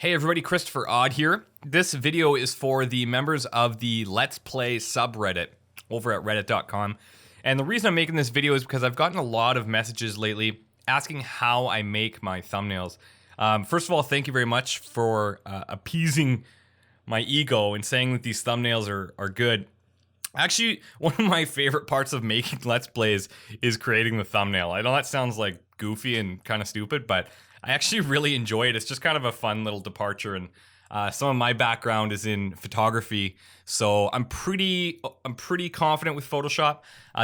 Hey everybody, ChristopherOdd here. This video is for the members of the Let's Play subreddit over at reddit.com. And the reason I'm making this video is because I've gotten a lot of messages lately asking how I make my thumbnails. First of all, thank you very much for appeasing my ego and saying that these thumbnails are good. Actually, one of my favorite parts of making Let's Plays is creating the thumbnail. I know that sounds like goofy and kind of stupid, but I actually really enjoy it. It's just kind of a fun little departure, and some of my background is in photography, so I'm pretty confident with Photoshop.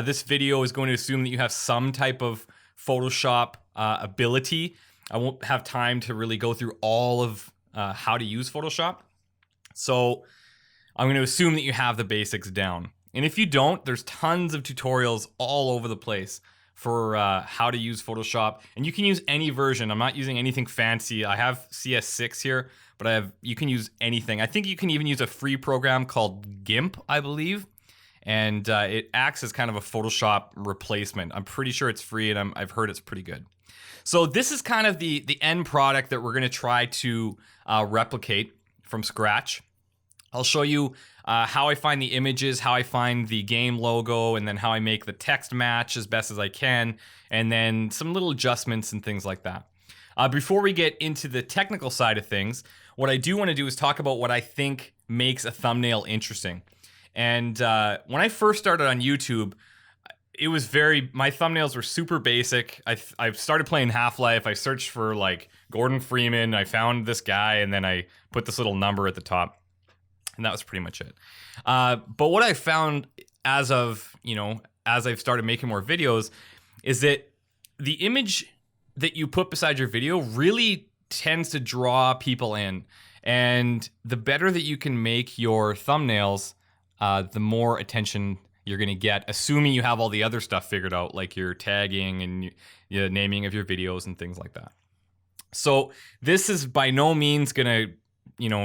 This video is going to assume that you have some type of Photoshop ability. I won't have time to really go through all of how to use Photoshop, so I'm going to assume that you have the basics down. And if you don't, there's tons of tutorials all over the place for how to use Photoshop, and you can use any version. I'm not using anything fancy. I have CS6 here, but you can use anything. I think you can even use a free program called GIMP, I believe, and it acts as kind of a Photoshop replacement. I'm pretty sure it's free, and I've heard it's pretty good. So this is kind of the end product that we're going to try to replicate from scratch. I'll show you how I find the images, how I find the game logo, and then how I make the text match as best as I can, and then some little adjustments and things like that. Before we get into the technical side of things, what I do want to do is talk about what I think makes a thumbnail interesting. And when I first started on YouTube, it was my thumbnails were super basic. I started playing Half-Life. I searched for like Gordon Freeman. I found this guy, and then I put this little number at the top. And that was pretty much it. But what I found as I've started making more videos is that the image that you put beside your video really tends to draw people in. And the better that you can make your thumbnails, the more attention you're going to get, assuming you have all the other stuff figured out, like your tagging and your naming of your videos and things like that. So this is by no means going to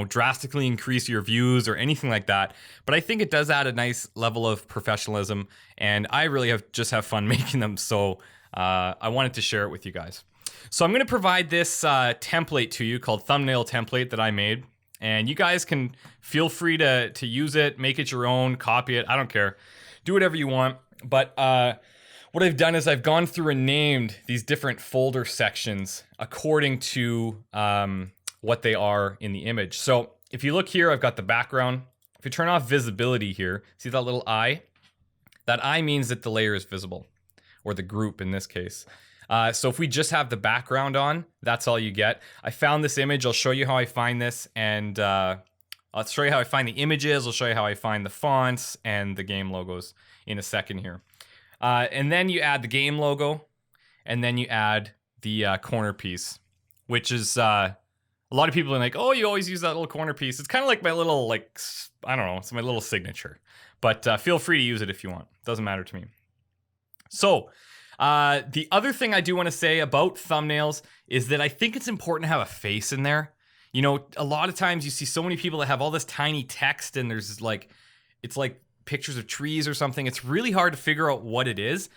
drastically increase your views or anything like that. But I think it does add a nice level of professionalism, and I really just have fun making them. So I wanted to share it with you guys. So I'm going to provide this template to you called thumbnail template that I made, and you guys can feel free to use it, make it your own, copy it. I don't care. Do whatever you want. But what I've done is I've gone through and named these different folder sections according to what they are in the image. So if you look here, I've got the background. If you turn off visibility here, see that little eye? That eye means that the layer is visible, or the group in this case. So if we just have the background on, that's all you get. I found this image. I'll show you how I find this, and I'll show you how I find the images. I'll show you how I find the fonts and the game logos in a second here. And then you add the game logo, and then you add the corner piece, which is a lot of people are like, oh, you always use that little corner piece. It's kind of like my little, I don't know, it's my little signature. But feel free to use it if you want. Doesn't matter to me. So the other thing I do want to say about thumbnails is that I think it's important to have a face in there. You know, a lot of times you see so many people that have all this tiny text, and there's it's like pictures of trees or something. It's really hard to figure out what it is.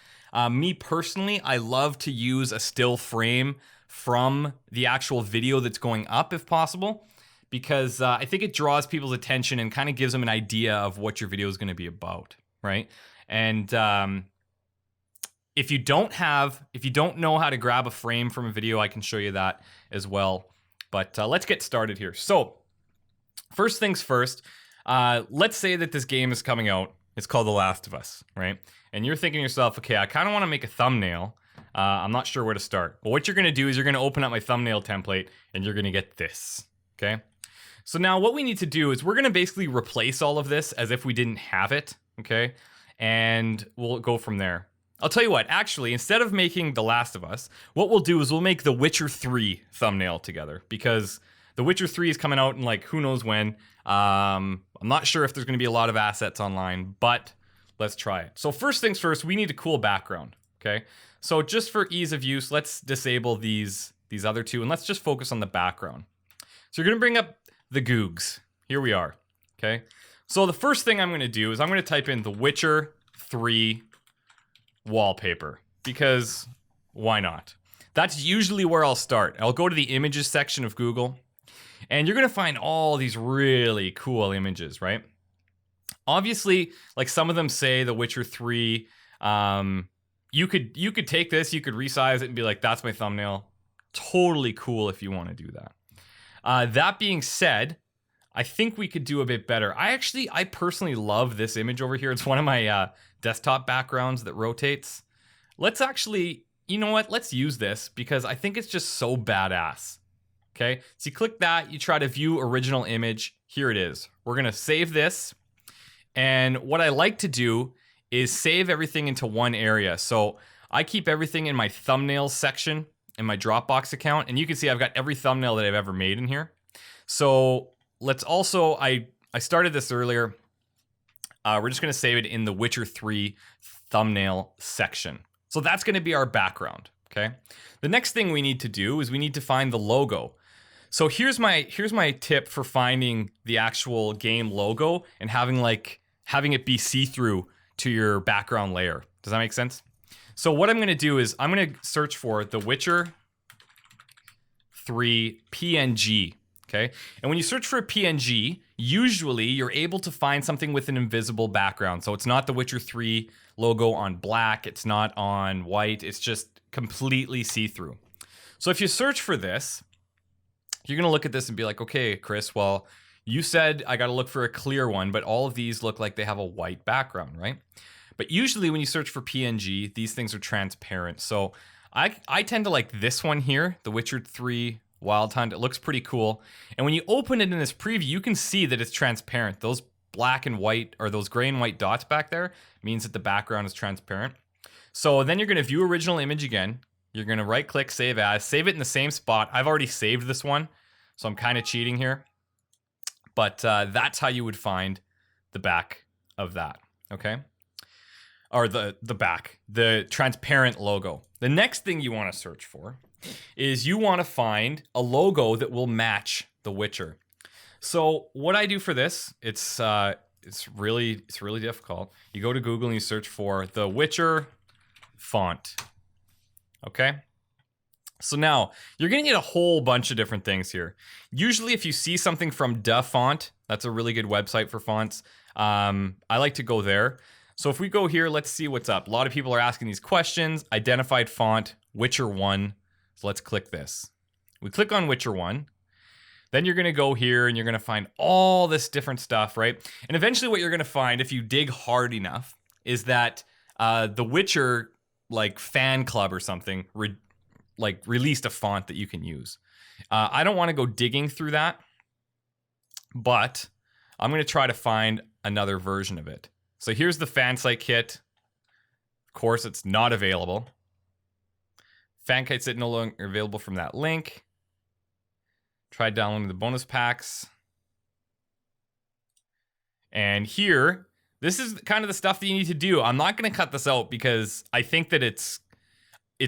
Me personally, I love to use a still frame from the actual video that's going up if possible, because I think it draws people's attention and kind of gives them an idea of what your video is going to be about, right? And if you don't know how to grab a frame from a video, I can show you that as well. But let's get started here. So first things first, let's say that this game is coming out. It's called The Last of Us, right? And you're thinking to yourself, okay, I kind of want to make a thumbnail. I'm not sure where to start. Well, what you're going to do is you're going to open up my thumbnail template, and you're going to get this, okay? So now what we need to do is we're going to basically replace all of this as if we didn't have it, okay? And we'll go from there. I'll tell you what, actually, instead of making The Last of Us, what we'll do is we'll make The Witcher 3 thumbnail together, because The Witcher 3 is coming out in who knows when. I'm not sure if there's going to be a lot of assets online, but let's try it. So first things first, we need a cool background, okay? So just for ease of use, let's disable these other two, and let's just focus on the background. So you're going to bring up the Googs. Here we are, okay? So the first thing I'm going to do is I'm going to type in The Witcher 3 wallpaper, because why not? That's usually where I'll start. I'll go to the images section of Google, And you're gonna find all these really cool images, right? Obviously, like some of them say The Witcher 3, you could take this, you could resize it and be like, that's my thumbnail. Totally cool if you want to do that. That being said, I think we could do a bit better. I personally love this image over here. It's one of my desktop backgrounds that rotates. Let's actually, you know what? Let's use this because I think it's just so badass. Okay, so you click that, you try to view original image. Here it is. We're gonna save this. And what I like to do is save everything into one area. So I keep everything in my thumbnails section in my Dropbox account. And you can see I've got every thumbnail that I've ever made in here. So let's also, I started this earlier. We're just gonna save it in the Witcher 3 thumbnail section. So that's gonna be our background, okay? The next thing we need to do is we need to find the logo. So here's my tip for finding the actual game logo and having it be see-through to your background layer. Does that make sense? So what I'm gonna do is I'm gonna search for The Witcher 3 PNG, okay? And when you search for a PNG, usually you're able to find something with an invisible background. So it's not The Witcher 3 logo on black, it's not on white, it's just completely see-through. So if you search for this, you're gonna look at this and be like, okay, Chris, well, you said I gotta look for a clear one, but all of these look like they have a white background, right? But usually when you search for PNG, these things are transparent. So I tend to like this one here, The Witcher 3 Wild Hunt. It looks pretty cool. And when you open it in this preview, you can see that it's transparent. Those black and white, or those gray and white dots back there, means that the background is transparent. So then you're gonna view original image again. You're gonna right click, save as, save it in the same spot. I've already saved this one, so I'm kind of cheating here. But that's how you would find the back of that, okay? Or the back, the transparent logo. The next thing you want to search for is you want to find a logo that will match The Witcher. So what I do for this, it's really difficult. You go to Google and you search for The Witcher font. Okay? So now, you're gonna get a whole bunch of different things here. Usually if you see something from Da Font, that's a really good website for fonts. I like to go there. So if we go here, let's see what's up. A lot of people are asking these questions. Identified font, Witcher 1. So let's click this. We click on Witcher 1. Then you're gonna go here and you're gonna find all this different stuff, right? And eventually what you're gonna find, if you dig hard enough, is that the Witcher like fan club or something released a font that you can use. I don't want to go digging through that, but I'm going to try to find another version of it. So here's the fan site kit. Of course, it's not available. Fan kit is no longer available from that link. Try downloading the bonus packs. And here, this is kind of the stuff that you need to do. I'm not going to cut this out because I think that it's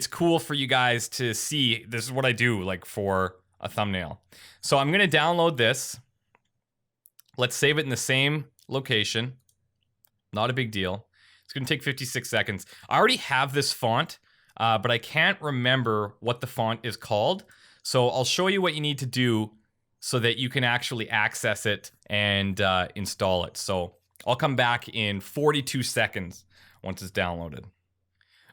cool for you guys to see. This is what I do like for a thumbnail. So I'm going to download this. Let's save it in the same location. Not a big deal. It's going to take 56 seconds. I already have this font, but I can't remember what the font is called. So I'll show you what you need to do so that you can actually access it and install it. So I'll come back in 42 seconds once it's downloaded.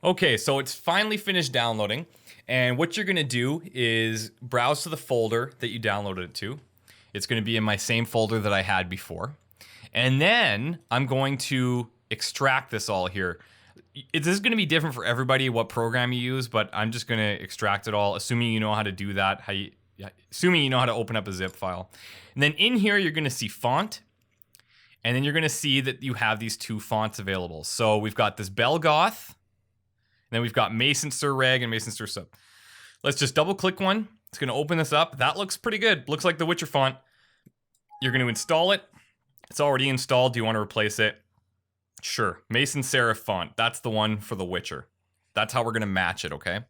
Okay, so it's finally finished downloading, and what you're gonna do is browse to the folder that you downloaded it to. It's gonna be in my same folder that I had before. And then I'm going to extract this all here. This is gonna be different for everybody, what program you use, but I'm just gonna extract it all, assuming you know how to do that, assuming you know how to open up a zip file. And then in here, you're gonna see font, and then you're gonna see that you have these two fonts available. So we've got this Belgoth, and then we've got Mason Sir Reg and Mason Sir Sub. Let's just double click one. It's gonna open this up. That looks pretty good. Looks like the Witcher font. You're gonna install it. It's already installed. Do you wanna replace it? Sure, Mason Serif font. That's the one for the Witcher. That's how we're gonna match it, okay?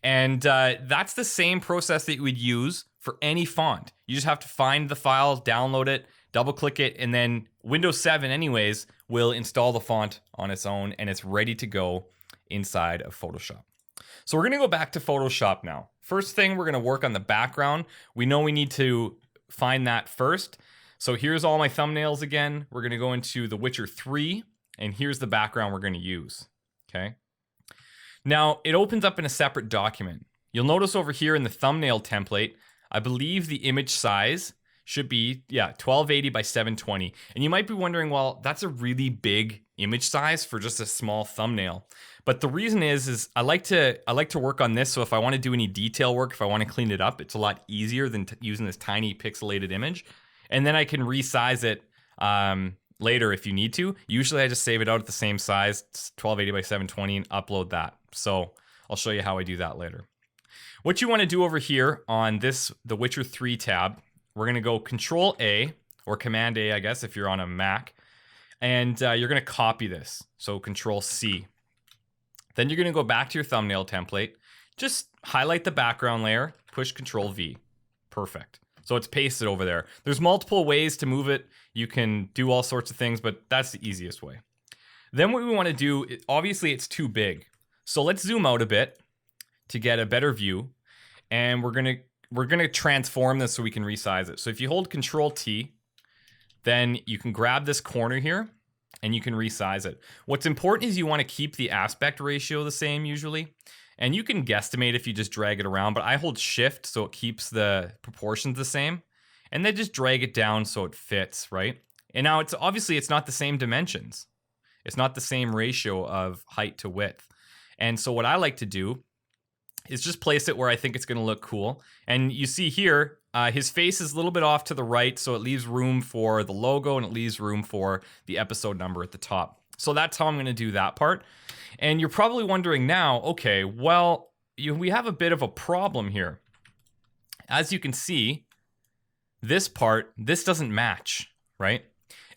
And that's the same process that you would use for any font. You just have to find the file, download it, double click it, and then Windows 7 anyways will install the font on its own, and it's ready to go inside of Photoshop. So we're gonna go back to Photoshop now. First thing, we're gonna work on the background. We know we need to find that first. So here's all my thumbnails again. We're going to go into The Witcher 3, and here's the background we're going to use. Okay. Now, it opens up in a separate document. You'll notice over here in the thumbnail template, I believe the image size should be, 1280 by 720. And you might be wondering, well, that's a really big image size for just a small thumbnail. But the reason is I like to work on this. So if I want to do any detail work, if I want to clean it up, it's a lot easier than using this tiny pixelated image. And then I can resize it later if you need to. Usually I just save it out at the same size, 1280 by 720, and upload that. So I'll show you how I do that later. What you want to do over here on the Witcher 3 tab, we're going to go Control A, or Command A, I guess, if you're on a Mac. And you're going to copy this. So Control C. Then you're going to go back to your thumbnail template. Just highlight the background layer, push Control V. Perfect. So it's pasted over there. There's multiple ways to move it. You can do all sorts of things, but that's the easiest way. Then what we want to do, obviously it's too big. So let's zoom out a bit to get a better view. And we're gonna transform this so we can resize it. So if you hold Control T, then you can grab this corner here and you can resize it. What's important is you want to keep the aspect ratio the same usually. And you can guesstimate if you just drag it around, but I hold Shift so it keeps the proportions the same. And then just drag it down so it fits, right? And now it's not the same dimensions. It's not the same ratio of height to width. And so what I like to do is just place it where I think it's going to look cool. And you see here, his face is a little bit off to the right, so it leaves room for the logo and it leaves room for the episode number at the top. So that's how I'm going to do that part. And you're probably wondering now, okay, well, we have a bit of a problem here. As you can see, this doesn't match, right?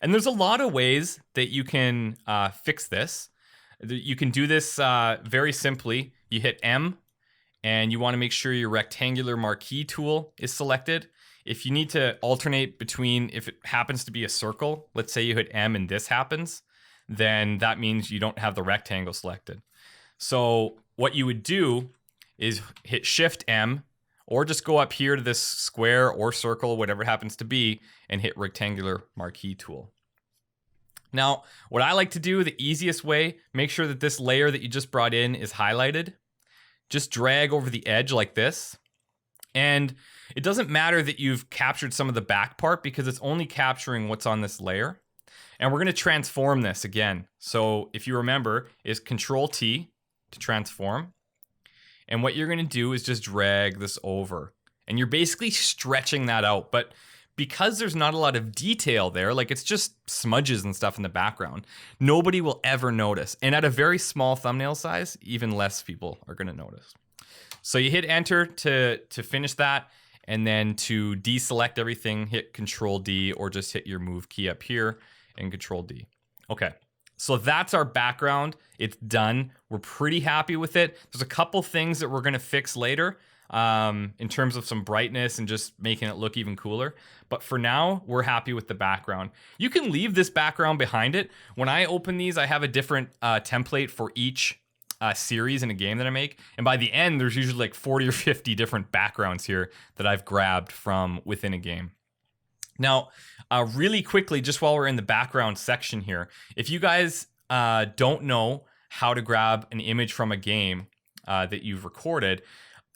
And there's a lot of ways that you can fix this. You can do this very simply. You hit M, and you want to make sure your rectangular marquee tool is selected. If you need to alternate between, if it happens to be a circle, let's say you hit M and this happens, then that means you don't have the rectangle selected. So what you would do is hit Shift M, or just go up here to this square or circle, whatever it happens to be, and hit rectangular marquee tool. Now, what I like to do, the easiest way, make sure that this layer that you just brought in is highlighted. Just drag over the edge like this. And it doesn't matter that you've captured some of the back part because it's only capturing what's on this layer. And we're going to transform this again. So if you remember, is Control T to transform. And what you're going to do is just drag this over. And you're basically stretching that out. But because there's not a lot of detail there, like it's just smudges and stuff in the background, nobody will ever notice. And at a very small thumbnail size, even less people are going to notice. So you hit Enter to finish that. And then to deselect everything, hit Control D, or just hit your Move key up here and Control D. Okay, so that's our background. It's done. We're pretty happy with it. There's a couple things that we're going to fix later. In terms of some brightness and just making it look even cooler. But for now, we're happy with the background. You can leave this background behind it. When I open these, I have a different template for each series in a game that I make. And by the end, there's usually like 40 or 50 different backgrounds here that I've grabbed from within a game. Now, really quickly, just while we're in the background section here, if you guys don't know how to grab an image from a game that you've recorded,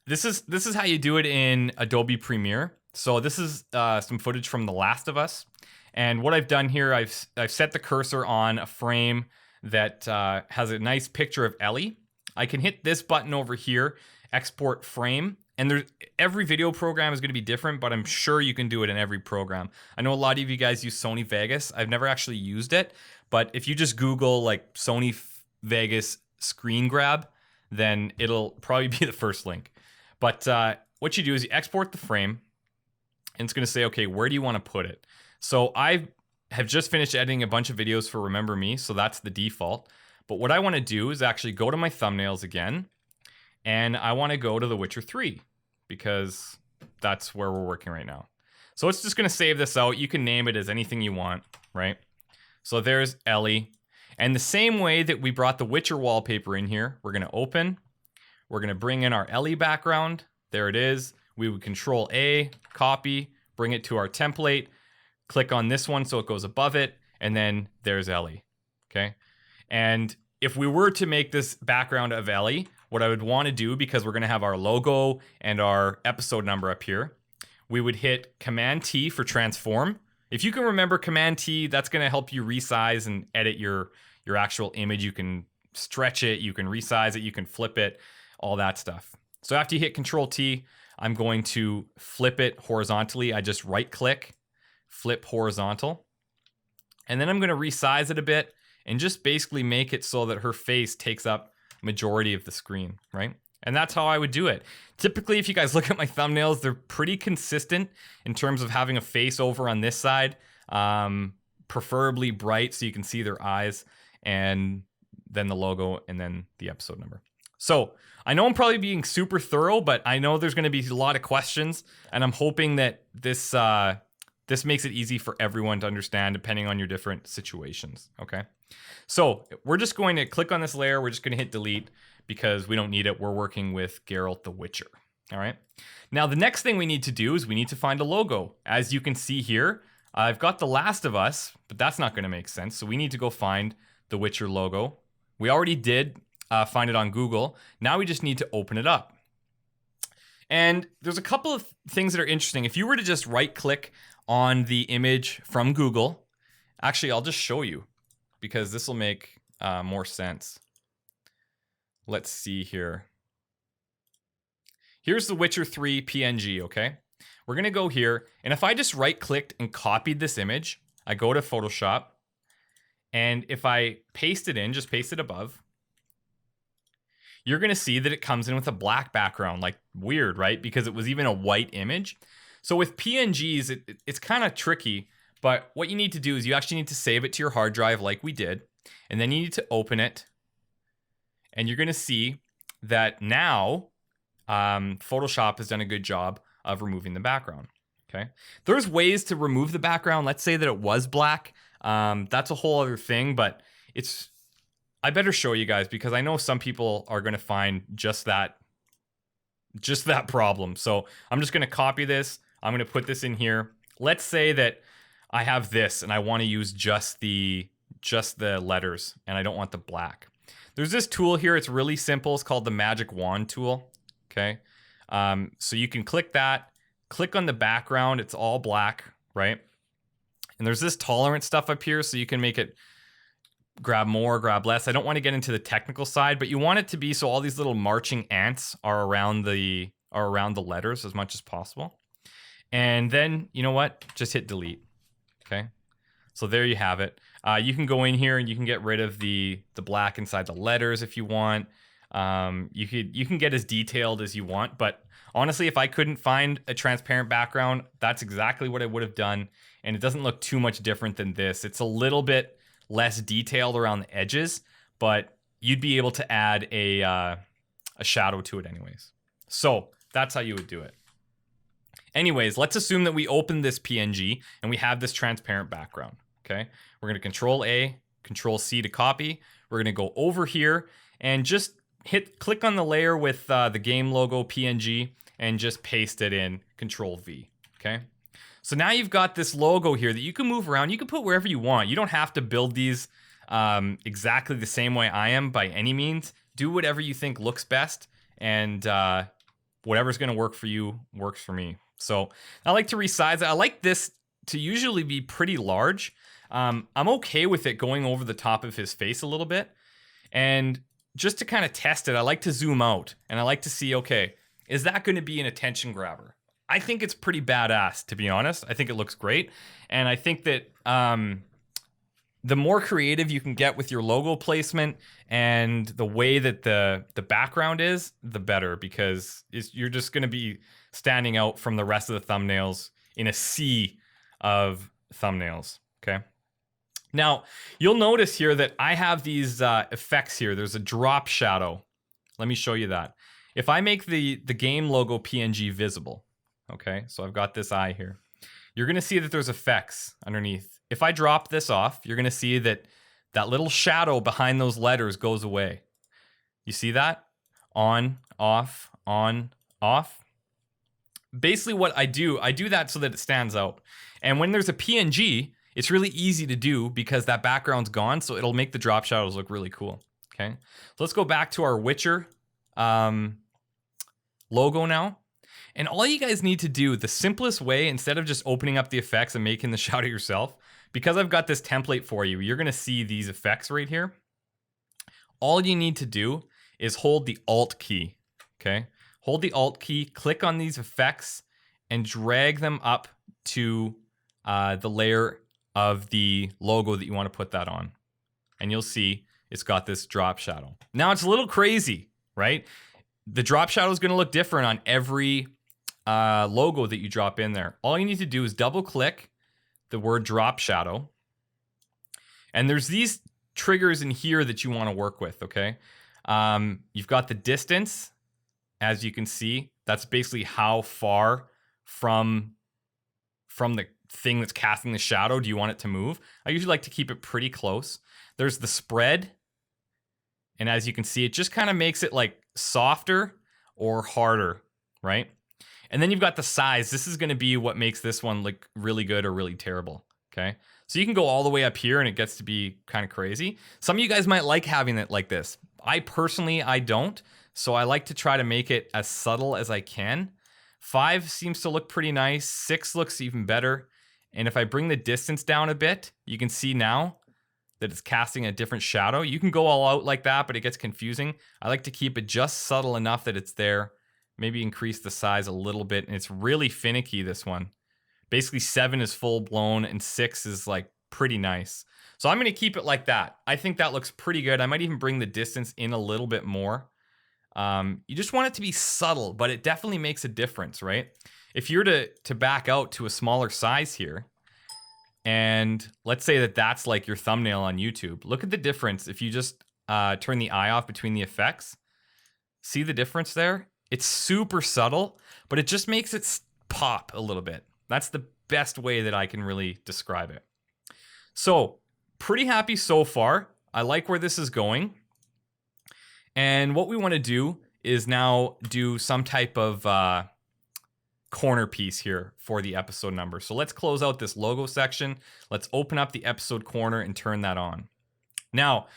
this is how you do it in Adobe Premiere. So this is some footage from The Last of Us. And what I've done here, I've set the cursor on a frame that has a nice picture of Ellie. I can hit this button over here, export frame. And every video program is going to be different, but I'm sure you can do it in every program. I know a lot of you guys use Sony Vegas. I've never actually used it. But if you just Google like Sony Vegas screen grab, then it'll probably be the first link. But what you do is you export the frame, and it's going to say, okay, where do you want to put it? So I have just finished editing a bunch of videos for Remember Me, so that's the default. But what I want to do is actually go to my thumbnails again, and I want to go to The Witcher 3, because that's where we're working right now. So it's just going to save this out. You can name it as anything you want, right? So there's Ellie. And the same way that we brought the Witcher wallpaper in here, we're going to open. We're going to bring in our Ellie background. There it is. We would Control A, copy, bring it to our template, click on this one so it goes above it, and then there's Ellie, okay? And if we were to make this background of Ellie, what I would want to do, because we're going to have our logo and our episode number up here, we would hit Command T for transform. If you can remember Command T, that's going to help you resize and edit your actual image. You can stretch it, you can resize it, you can flip it, all that stuff. So after you hit Control T, I'm going to flip it horizontally. I just right click, flip horizontal. And then I'm going to resize it a bit and just basically make it so that her face takes up majority of the screen, right? And that's how I would do it. Typically, if you guys look at my thumbnails, they're pretty consistent in terms of having a face over on this side, preferably bright so you can see their eyes, and then the logo, and then the episode number. So I know I'm probably being super thorough, but I know there's going to be a lot of questions, and I'm hoping that this makes it easy for everyone to understand depending on your different situations, okay? So we're just going to click on this layer. We're just going to hit delete because we don't need it. We're working with Geralt the Witcher, all right? Now, the next thing we need to do is we need to find a logo. As you can see here, I've got The Last of Us, but that's not going to make sense. So we need to go find the Witcher logo. We already did find it on Google. Now we just need to open it up. And there's a couple of things that are interesting. If you were to just right click on the image from Google, actually, I'll just show you because this will make more sense. Let's see here. Here's the Witcher 3 PNG, okay? We're gonna go here, and if I just right clicked and copied this image, I go to Photoshop, and if I paste it in, just paste it above, you're gonna see that it comes in with a black background, like weird, right? Because it was even a white image. So with PNGs, it's kind of tricky, but what you need to do is you actually need to save it to your hard drive like we did, and then you need to open it, and you're gonna see that now Photoshop has done a good job of removing the background, okay? There's ways to remove the background. Let's say that it was black. That's a whole other thing, but I better show you guys because I know some people are gonna find just that problem. So I'm just gonna copy this. I'm gonna put this in here. Let's say that I have this and I wanna use just the letters and I don't want the black. There's this tool here, it's really simple. It's called the Magic Wand tool, okay? So you can click that, click on the background, it's all black, right? And there's this tolerance stuff up here, so you can make it grab more, grab less. I don't want to get into the technical side, but you want it to be so all these little marching ants are around the letters as much as possible. And then, you know what? Just hit delete, okay? So there you have it. You can go in here and you can get rid of the black inside the letters if you want. You can get as detailed as you want, but honestly, if I couldn't find a transparent background, that's exactly what I would have done. And it doesn't look too much different than this. It's a little bit less detailed around the edges, but you'd be able to add a shadow to it anyways. So that's how you would do it. Anyways, let's assume that we open this PNG and we have this transparent background, okay? We're gonna Control A, Control C to copy. We're gonna go over here and just click on the layer with the game logo PNG and just paste it in, Control V, okay? So now you've got this logo here that you can move around. You can put wherever you want. You don't have to build these exactly the same way I am by any means. Do whatever you think looks best, and whatever's gonna work for you works for me. So I like to resize it. I like this to usually be pretty large. I'm okay with it going over the top of his face a little bit. And just to kind of test it, I like to zoom out and I like to see, okay, is that going to be an attention grabber? I think it's pretty badass, to be honest. I think it looks great. And I think that the more creative you can get with your logo placement and the way that the background is, the better, because you're just going to be standing out from the rest of the thumbnails in a sea of thumbnails, okay? Now, you'll notice here that I have these effects here. There's a drop shadow. Let me show you that. If I make the game logo PNG visible, okay, so I've got this eye here, you're gonna see that there's effects underneath. If I drop this off, you're gonna see that that little shadow behind those letters goes away. You see that? On, off, basically what I do that so that it stands out. And when there's a PNG, it's really easy to do because that background's gone, so it'll make the drop shadows look really cool. Okay, so let's go back to our Witcher logo now. And all you guys need to do, the simplest way, instead of just opening up the effects and making the shadow yourself, because I've got this template for you, you're gonna see these effects right here. All you need to do is hold the Alt key, okay? Hold the Alt key, click on these effects, and drag them up to the layer of the logo that you want to put that on. And you'll see it's got this drop shadow. Now it's a little crazy, right? The drop shadow is going to look different on every logo that you drop in there. All you need to do is double click the word drop shadow. And there's these triggers in here that you want to work with, okay? You've got the distance, as you can see. That's basically how far from the thing that's casting the shadow do you want it to move. I usually like to keep it pretty close. There's the spread, and as you can see, it just kind of makes it like softer or harder, right? And then you've got the size. This is going to be what makes this one look really good or really terrible, okay? So you can go all the way up here and it gets to be kind of crazy. Some of you guys might like having it like this. I personally don't, so I like to try to make it as subtle as I can. 5 seems to look pretty nice. 6 looks even better. And if I bring the distance down a bit, you can see now that it's casting a different shadow. You can go all out like that, but it gets confusing. I like to keep it just subtle enough that it's there. Maybe increase the size a little bit. And it's really finicky, this one. Basically 7 is full blown and 6 is like pretty nice. So I'm going to keep it like that. I think that looks pretty good. I might even bring the distance in a little bit more. You just want it to be subtle, but it definitely makes a difference, right? If you're to back out to a smaller size here, and let's say that that's like your thumbnail on YouTube, look at the difference if you just turn the eye off between the effects. See the difference there? It's super subtle, but it just makes it pop a little bit. That's the best way that I can really describe it. So, pretty happy so far. I like where this is going. And what we want to do is now do some type of corner piece here for the episode number. So let's close out this logo section. Let's open up the episode corner and turn that on. Now,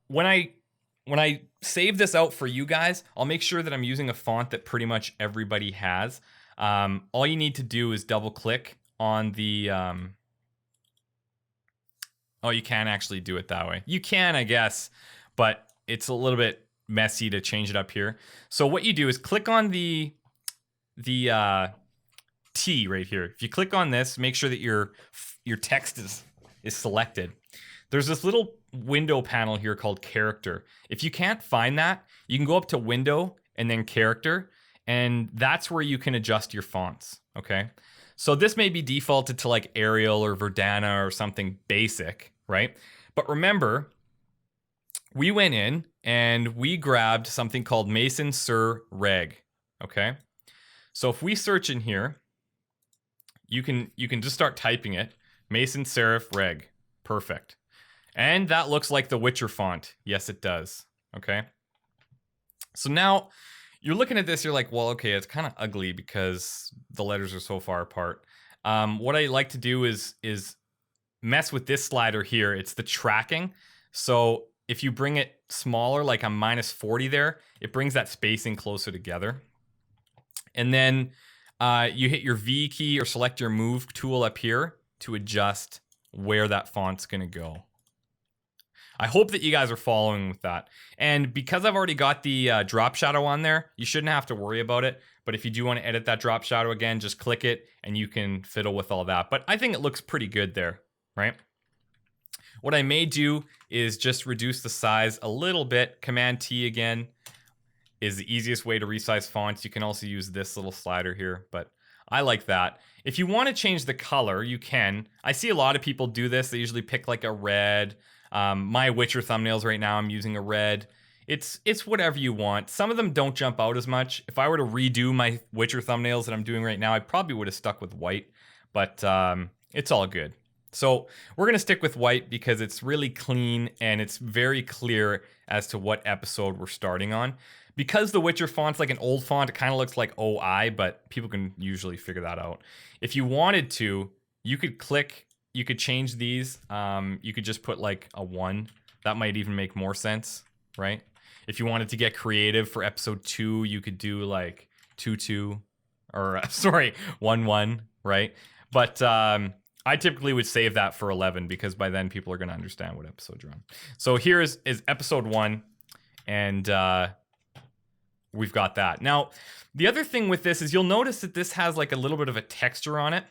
when I save this out for you guys, I'll make sure that I'm using a font that pretty much everybody has. All you need to do is double click on the... Oh, you can actually do it that way. You can, I guess, but it's a little bit messy to change it up here. So what you do is click on the T right here. If you click on this, make sure that your text is selected. There's this little window panel here called character. If you can't find that, you can go up to window and then character, and that's where you can adjust your fonts, okay? So this may be defaulted to like Arial or Verdana or something basic, right? But remember, we went in and we grabbed something called Mason Sur Reg, okay? So if we search in here, you can just start typing it, Mason Serif Reg, perfect. And that looks like the Witcher font. Yes, it does, okay? So now you're looking at this, you're like, well, okay, it's kind of ugly because the letters are so far apart. What I like to do is mess with this slider here. It's the tracking. So if you bring it smaller, like I'm -40 there, it brings that spacing closer together. And then you hit your V key or select your move tool up here to adjust where that font's gonna go. I hope that you guys are following with that. And because I've already got the drop shadow on there, you shouldn't have to worry about it. But if you do want to edit that drop shadow again, just click it and you can fiddle with all that. But I think it looks pretty good there, right? What I may do is just reduce the size a little bit. Command T again is the easiest way to resize fonts. You can also use this little slider here, but I like that. If you want to change the color, you can. I see a lot of people do this. They usually pick like a red. My Witcher thumbnails right now, I'm using a red. It's whatever you want. Some of them don't jump out as much. If I were to redo my Witcher thumbnails that I'm doing right now, I probably would have stuck with white, but it's all good. So we're going to stick with white because it's really clean and it's very clear as to what episode we're starting on. Because the Witcher font's like an old font, it kind of looks like OI, but people can usually figure that out. If you wanted to, you could change these. You could just put like a 1. That might even make more sense, right? If you wanted to get creative for episode 2, you could do like 2 or sorry, 1, right? But I typically would save that for 11 because by then people are going to understand what episode you're on. So here is episode 1, and we've got that. Now, the other thing with this is you'll notice that this has like a little bit of a texture on it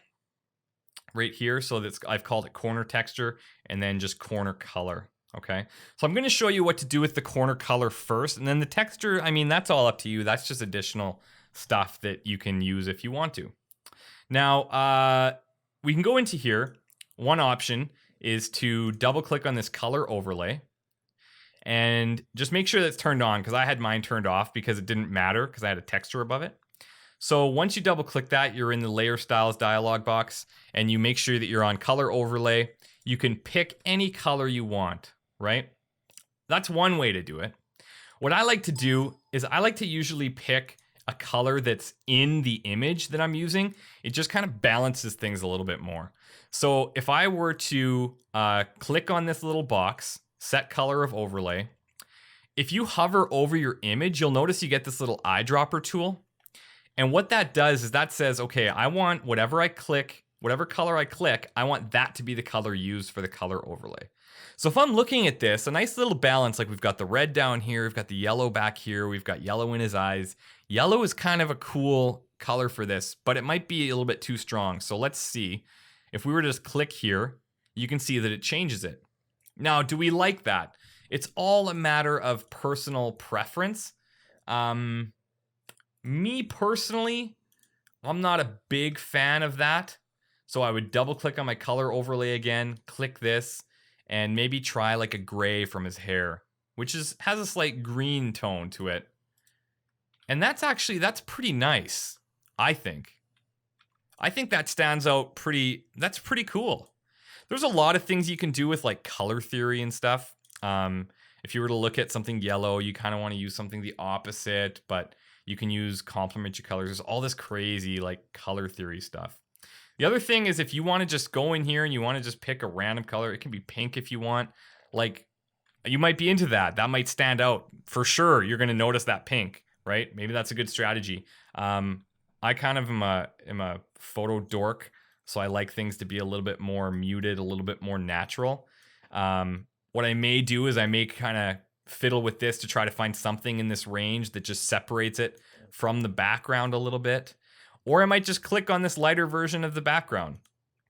right here. So I've called it corner texture and then just corner color. Okay, so I'm going to show you what to do with the corner color first, and then the texture, I mean, that's all up to you. That's just additional stuff that you can use if you want to. Now, we can go into here. One option is to double click on this color overlay and just make sure that's turned on, because I had mine turned off because it didn't matter because I had a texture above it. So once you double click that, you're in the layer styles dialog box and you make sure that you're on color overlay. You can pick any color you want, right? That's one way to do it. What I like to do is I like to usually pick a color that's in the image that I'm using. It just kind of balances things a little bit more. So if I were to click on this little box, set color of overlay, if you hover over your image, you'll notice you get this little eyedropper tool. And what that does is that says, okay, I want whatever color I click, I want that to be the color used for the color overlay. So if I'm looking at this, a nice little balance, like we've got the red down here, we've got the yellow back here, we've got yellow in his eyes. Yellow is kind of a cool color for this, but it might be a little bit too strong. So let's see. If we were to just click here, you can see that it changes it. Now, do we like that? It's all a matter of personal preference. Me personally, I'm not a big fan of that. So I would double click on my color overlay again, click this, and maybe try like a gray from his hair, which has a slight green tone to it. And that's pretty nice, I think. I think that stands out that's pretty cool. There's a lot of things you can do with like color theory and stuff. If you were to look at something yellow, you kind of want to use something the opposite, but you can use complementary colors. There's all this crazy like color theory stuff. The other thing is if you want to just go in here and you want to just pick a random color, it can be pink if you want. Like, you might be into that. That might stand out. For sure, you're going to notice that pink, right? Maybe that's a good strategy. I kind of am a photo dork, so I like things to be a little bit more muted, a little bit more natural. What I may do is I may kind of fiddle with this to try to find something in this range that just separates it from the background a little bit. Or I might just click on this lighter version of the background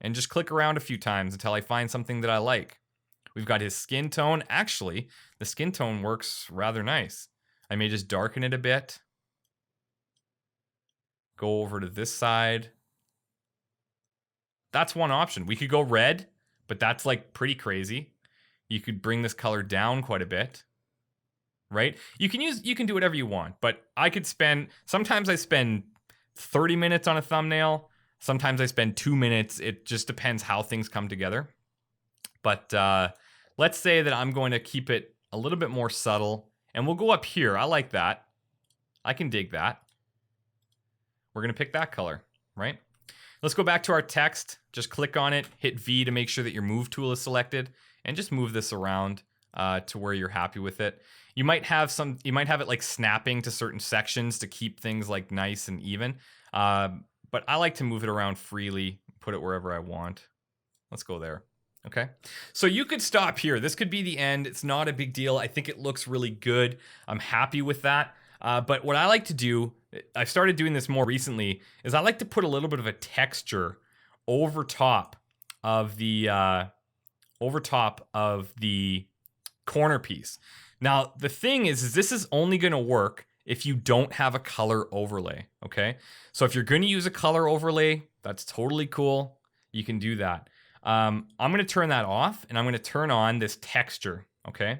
and just click around a few times until I find something that I like. We've got his skin tone. Actually, the skin tone works rather nice. I may just darken it a bit. Go over to this side. That's one option. We could go red, but that's like pretty crazy. You could bring this color down quite a bit, right? You can do whatever you want, but sometimes I spend 30 minutes on a thumbnail. Sometimes I spend 2 minutes. It just depends how things come together. But let's say that I'm going to keep it a little bit more subtle, and we'll go up here. I like that. I can dig that. We're going to pick that color, right? Let's go back to our text. Just click on it, hit V to make sure that your move tool is selected, and just move this around to where you're happy with it. You might have it like snapping to certain sections to keep things like nice and even. But I like to move it around freely, put it wherever I want. Let's go there. Okay. So you could stop here. This could be the end. It's not a big deal. I think it looks really good. I'm happy with that. But what I like to do, I've started doing this more recently, is I like to put a little bit of a texture over top of the corner piece. Now, the thing is this is only going to work if you don't have a color overlay, okay? So if you're going to use a color overlay, that's totally cool. You can do that. I'm going to turn that off, and I'm going to turn on this texture, okay?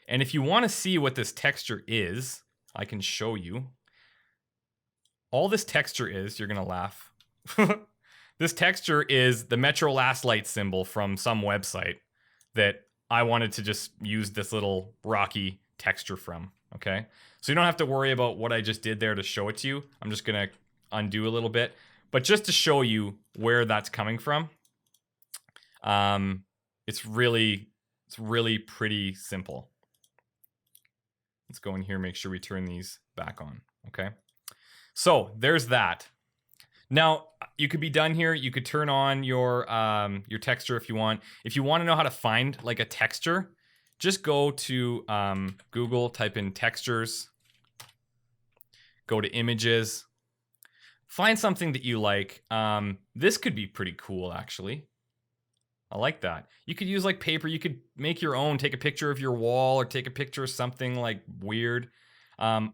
And if you want to see what this texture is, I can show you. All this texture is, you're going to laugh. This texture is the Metro Last Light symbol from some website that I wanted to just use this little rocky texture from, Okay, so you don't have to worry about what I just did there to show it to you. I'm just gonna undo a little bit, but just to show you where that's coming from. It's really pretty simple. Let's go in here, make sure we turn these back on. Okay, so there's that. Now you could be done here. You could turn on your texture if you want. If you want to know how to find like a texture, just go to Google, type in textures, go to images, find something that you like. This could be pretty cool, actually. I like that. You could use like paper. You could make your own, take a picture of your wall or take a picture of something like weird. I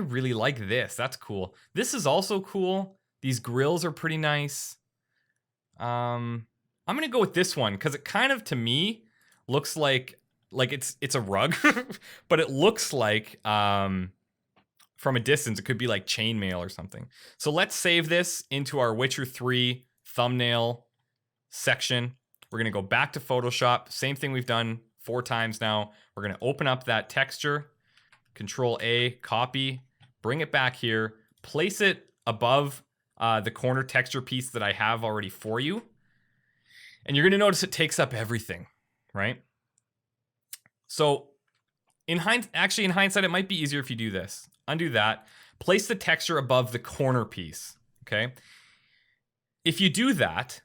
really like this. That's cool. This is also cool. These grills are pretty nice. I'm gonna go with this one because it kind of, to me, looks like it's a rug, but it looks like from a distance it could be like chainmail or something. So let's save this into our Witcher 3 thumbnail section. We're gonna go back to Photoshop. Same thing we've done 4 times now. We're gonna open up that texture, Control A, copy, bring it back here, place it above the corner texture piece that I have already for you. And you're gonna notice it takes up everything, right? So in hindsight, it might be easier if you do this. Undo that, place the texture above the corner piece, okay? If you do that,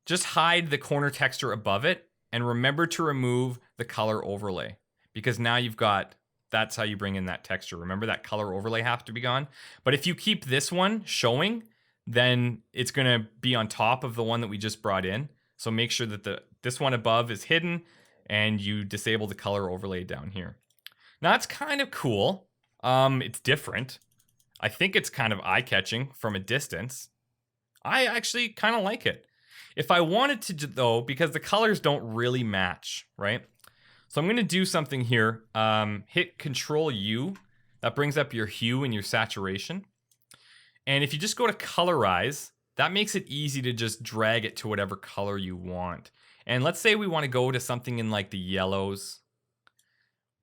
just hide the corner texture above it and remember to remove the color overlay, because now you've got, that's how you bring in that texture. Remember that color overlay has to be gone. But if you keep this one showing, then it's gonna be on top of the one that we just brought in. So make sure that this one above is hidden and you disable the color overlay down here. Now that's kind of cool. It's different. I think it's kind of eye-catching from a distance. I actually kind of like it. If I wanted to though, because the colors don't really match, right? So I'm gonna do something here. Hit Control U. That brings up your hue and your saturation. And if you just go to colorize, that makes it easy to just drag it to whatever color you want. And let's say we want to go to something in like the yellows.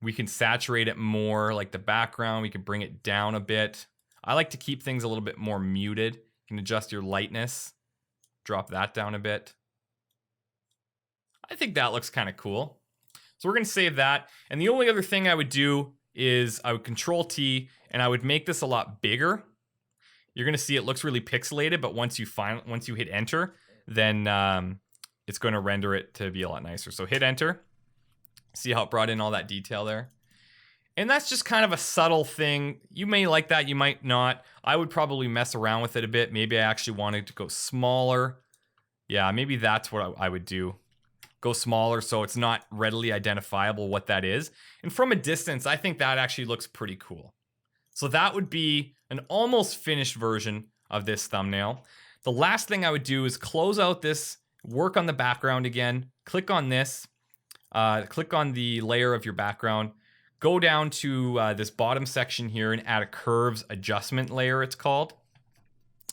We can saturate it more, like the background. We can bring it down a bit. I like to keep things a little bit more muted. You can adjust your lightness. Drop that down a bit. I think that looks kind of cool. So we're going to save that. And the only other thing I would do is I would Control T and I would make this a lot bigger. You're going to see it looks really pixelated, but once you hit enter, then it's going to render it to be a lot nicer. So hit enter. See how it brought in all that detail there? And that's just kind of a subtle thing. You may like that, you might not. I would probably mess around with it a bit. Maybe I actually wanted to go smaller. Yeah, maybe that's what I would do. Go smaller so it's not readily identifiable what that is. And from a distance, I think that actually looks pretty cool. So that would be an almost finished version of this thumbnail. The last thing I would do is close out this, work on the background again, click on this, click on the layer of your background, go down to this bottom section here and add a curves adjustment layer, it's called.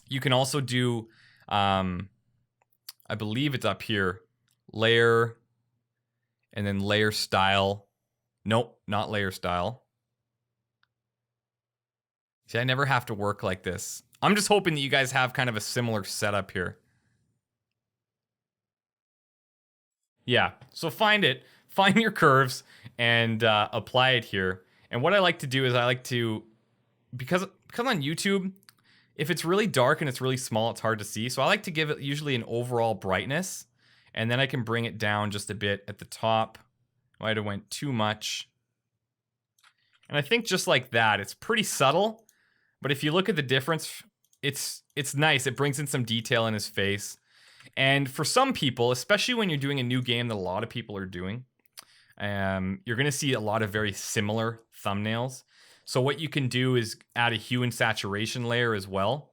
You can also do, I believe it's up here, layer, and then layer style. Nope, not layer style. See, I never have to work like this. I'm just hoping that you guys have kind of a similar setup here. Yeah, so find your curves and apply it here. And what I like to do is I like to, because on YouTube, if it's really dark and it's really small, it's hard to see. So I like to give it usually an overall brightness, and then I can bring it down just a bit at the top. Might have went too much. And I think just like that, it's pretty subtle. But if you look at the difference, it's nice. It brings in some detail in his face. And for some people, especially when you're doing a new game that a lot of people are doing, you're going to see a lot of very similar thumbnails. So what you can do is add a hue and saturation layer as well.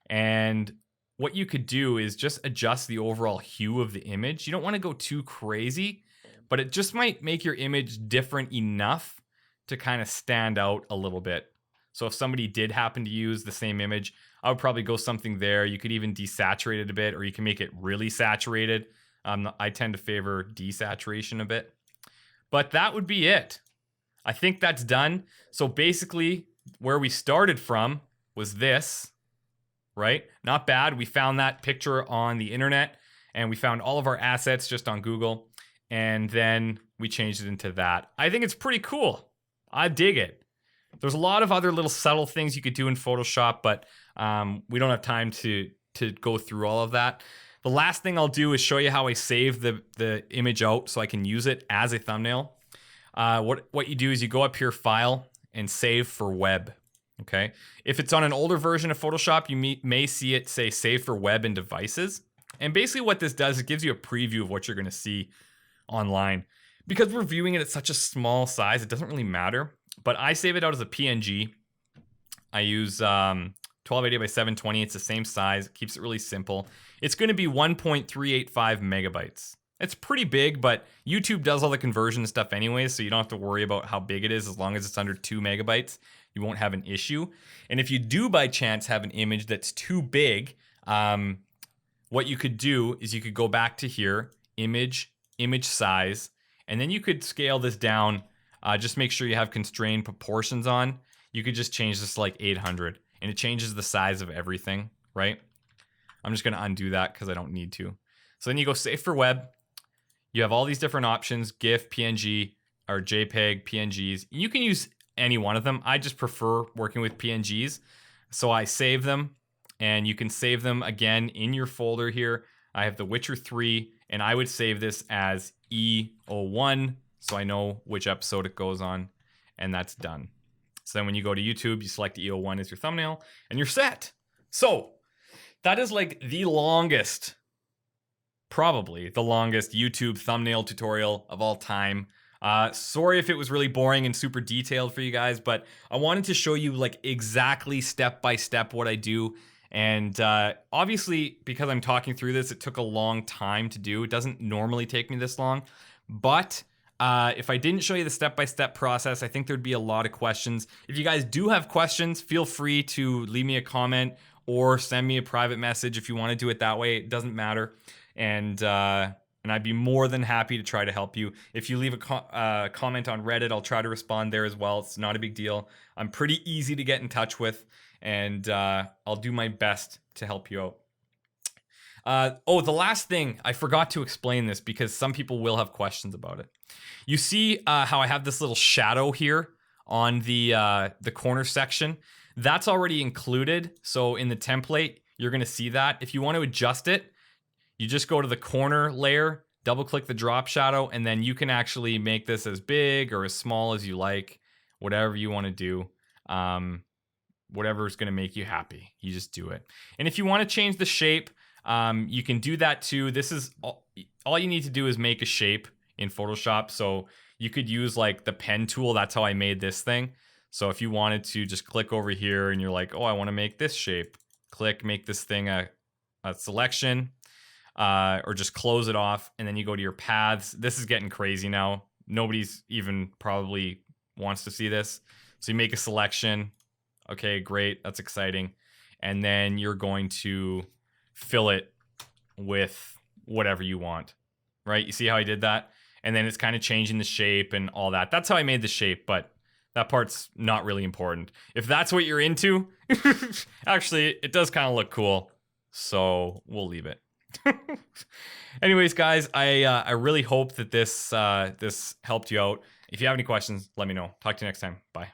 And what you could do is just adjust the overall hue of the image. You don't want to go too crazy, but it just might make your image different enough to kind of stand out a little bit. So if somebody did happen to use the same image, I would probably go something there. You could even desaturate it a bit, or you can make it really saturated. I tend to favor desaturation a bit. But that would be it. I think that's done. So basically where we started from was this, right? Not bad. We found that picture on the internet and we found all of our assets just on Google. And then we changed it into that. I think it's pretty cool. I dig it. There's a lot of other little subtle things you could do in Photoshop, but we don't have time to go through all of that. The last thing I'll do is show you how I save the image out so I can use it as a thumbnail. What you do is you go up here, File, and Save for Web. Okay. If it's on an older version of Photoshop, you may see it say Save for Web and Devices. And basically what this does, it gives you a preview of what you're going to see online. Because we're viewing it at such a small size, it doesn't really matter. But I save it out as a PNG. I use 1280 by 720. It's the same size. It keeps it really simple. It's going to be 1.385 megabytes. It's pretty big, but YouTube does all the conversion stuff anyways, so you don't have to worry about how big it is. As long as it's under 2 megabytes, you won't have an issue. And if you do by chance have an image that's too big, what you could do is you could go back to here, image size, and then you could scale this down. Just make sure you have constrained proportions on. You could just change this to like 800, and it changes the size of everything, right? I'm just gonna undo that because I don't need to. So then you go Save for Web. You have all these different options, GIF, PNG, or JPEG, PNGs. You can use any one of them. I just prefer working with PNGs. So I save them, and you can save them again in your folder here. I have The Witcher 3, and I would save this as E01, so I know which episode it goes on, and that's done. So then when you go to YouTube, you select E01 as your thumbnail, and you're set. So that is like the longest, probably the longest YouTube thumbnail tutorial of all time. Sorry if it was really boring and super detailed for you guys, but I wanted to show you like exactly step by step what I do. And obviously, because I'm talking through this, it took a long time to do. It doesn't normally take me this long, but if I didn't show you the step-by-step process, I think there'd be a lot of questions. If you guys do have questions, feel free to leave me a comment or send me a private message if you want to do it that way. It doesn't matter. And I'd be more than happy to try to help you. If you leave a comment on Reddit, I'll try to respond there as well. It's not a big deal. I'm pretty easy to get in touch with, and I'll do my best to help you out. Oh, the last thing, I forgot to explain this because some people will have questions about it. You see how I have this little shadow here on the corner section? That's already included. So in the template, you're gonna see that. If you want to adjust it, you just go to the corner layer, double click the drop shadow, and then you can actually make this as big or as small as you like, whatever you want to do. Whatever is going to make you happy, you just do it. And if you want to change the shape, you can do that too. This is all you need to do is make a shape in Photoshop. So you could use like the pen tool. That's how I made this thing. So if you wanted to just click over here and you're like, oh, I want to make this shape, click, make this thing a selection, or just close it off. And then you go to your paths. This is getting crazy now. Nobody's even probably wants to see this. So you make a selection. Okay, great. That's exciting. And then you're going to fill it with whatever you want, right? You see how I did that? And then it's kind of changing the shape and all that. That's how I made the shape, but that part's not really important. If that's what you're into, actually, it does kind of look cool. So we'll leave it. Anyways, guys, I really hope that this helped you out. If you have any questions, let me know. Talk to you next time. Bye.